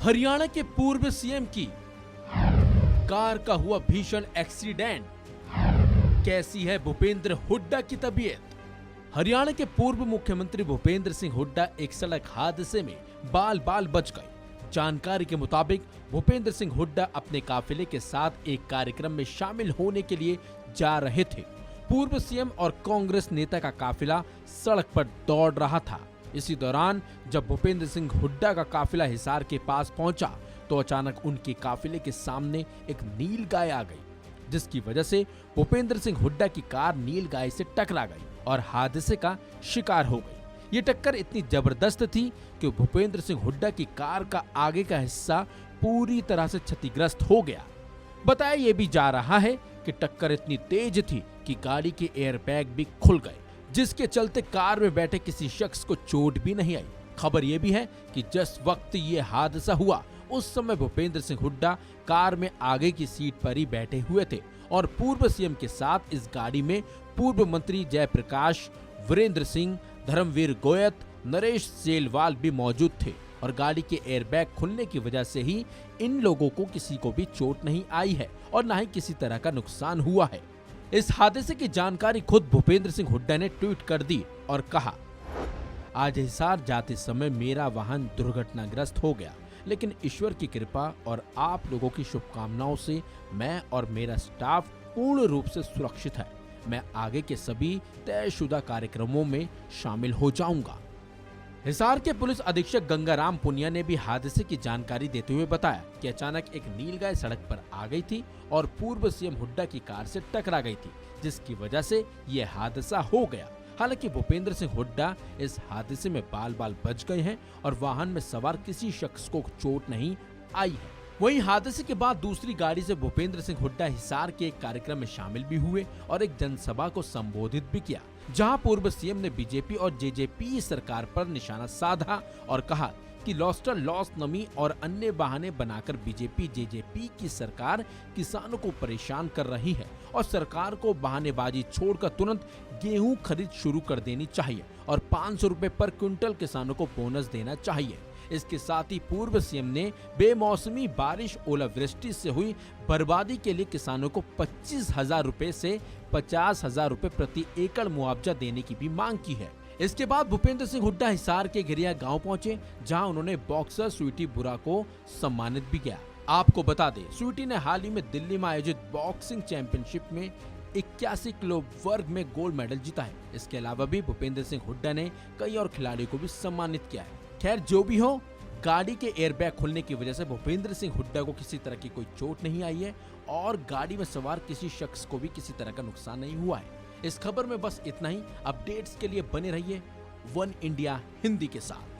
हरियाणा के पूर्व सीएम की कार का हुआ भीषण एक्सीडेंट। कैसी है भूपेंद्र हुड्डा की तबीयत? हरियाणा के पूर्व मुख्यमंत्री भूपेंद्र सिंह हुड्डा एक सड़क हादसे में बाल बाल बच गए। जानकारी के मुताबिक भूपेंद्र सिंह हुड्डा अपने काफिले के साथ एक कार्यक्रम में शामिल होने के लिए जा रहे थे। पूर्व सीएम और कांग्रेस नेता का काफिला सड़क पर दौड़ रहा था। इसी दौरान जब भूपेंद्र सिंह हुड्डा का काफिला हिसार के पास पहुंचा तो अचानक उनके काफिले के सामने एक नील गाय आ गई, जिसकी वजह से भूपेंद्र सिंह हुड्डा की कार नील गाय से टकरा गई और हादसे का शिकार हो गई। ये टक्कर इतनी जबरदस्त थी कि भूपेंद्र सिंह हुड्डा की कार का आगे का हिस्सा पूरी तरह से क्षतिग्रस्त हो गया। बताया ये भी जा रहा है कि टक्कर इतनी तेज थी कि गाड़ी के एयरबैग भी खुल गए, जिसके चलते कार में बैठे किसी शख्स को चोट भी नहीं आई। खबर यह भी है कि जिस वक्त ये हादसा हुआ उस समय भूपेंद्र सिंह हुड्डा कार में आगे की सीट पर ही बैठे हुए थे और पूर्व सीएम के साथ इस गाड़ी में पूर्व मंत्री जयप्रकाश, वीरेंद्र सिंह, धर्मवीर गोयत, नरेश सेलवाल भी मौजूद थे और गाड़ी के एयरबैग खुलने की वजह से ही इन लोगों को किसी को भी चोट नहीं आई है और न ही किसी तरह का नुकसान हुआ है। इस हादसे की जानकारी खुद भूपेंद्र सिंह हुड्डा ने ट्वीट कर दी और कहा, आज हिसार जाते समय मेरा वाहन दुर्घटनाग्रस्त हो गया, लेकिन ईश्वर की कृपा और आप लोगों की शुभकामनाओं से मैं और मेरा स्टाफ पूर्ण रूप से सुरक्षित है। मैं आगे के सभी तयशुदा कार्यक्रमों में शामिल हो जाऊंगा। हिसार के पुलिस अधीक्षक गंगाराम पुनिया ने भी हादसे की जानकारी देते हुए बताया कि अचानक एक नीलगाय सड़क पर आ गई थी और पूर्व सीएम हुड्डा की कार से टकरा गई थी, जिसकी वजह से यह हादसा हो गया। हालांकि भूपेंद्र सिंह हुड्डा इस हादसे में बाल बाल बच गए हैं और वाहन में सवार किसी शख्स को चोट नहीं आई है। वहीं हादसे के बाद दूसरी गाड़ी से भूपेंद्र सिंह हुड्डा हिसार के एक कार्यक्रम में शामिल भी हुए और एक जनसभा को संबोधित भी किया, जहां पूर्व सीएम ने बीजेपी और जेजेपी सरकार पर निशाना साधा और कहा कि लॉस्टर लॉस नमी और अन्य बहाने बनाकर बीजेपी जेजेपी की सरकार किसानों को परेशान कर रही है और सरकार को बहानेबाजी छोड़कर तुरंत गेहूं खरीद शुरू कर देनी चाहिए और 500 रुपए पर क्विंटल किसानों को बोनस देना चाहिए। इसके साथ ही पूर्व सीएम ने बेमौसमी बारिश, ओलावृष्टि से हुई बर्बादी के लिए किसानों को 25,000 रुपए से 50,000 रुपए प्रति एकड़ मुआवजा देने की भी मांग की है। इसके बाद भूपेंद्र सिंह हुड्डा हिसार के गिरिया गांव पहुंचे, जहां उन्होंने बॉक्सर स्वीटी बुरा को सम्मानित भी किया। आपको बता दें, स्वीटी ने हाल ही में दिल्ली में आयोजित बॉक्सिंग चैंपियनशिप में 81 किलो वर्ग में गोल्ड मेडल जीता है। इसके अलावा भी भूपेंद्र सिंह हुड्डा ने कई और खिलाड़ियों को भी सम्मानित किया है। खैर जो भी हो, गाड़ी के एयरबैग खुलने की वजह से भूपेंद्र सिंह हुड्डा को किसी तरह की कोई चोट नहीं आई है और गाड़ी में सवार किसी शख्स को भी किसी तरह का नुकसान नहीं हुआ है। इस खबर में बस इतना ही। अपडेट्स के लिए बने रहिए वन इंडिया हिंदी के साथ।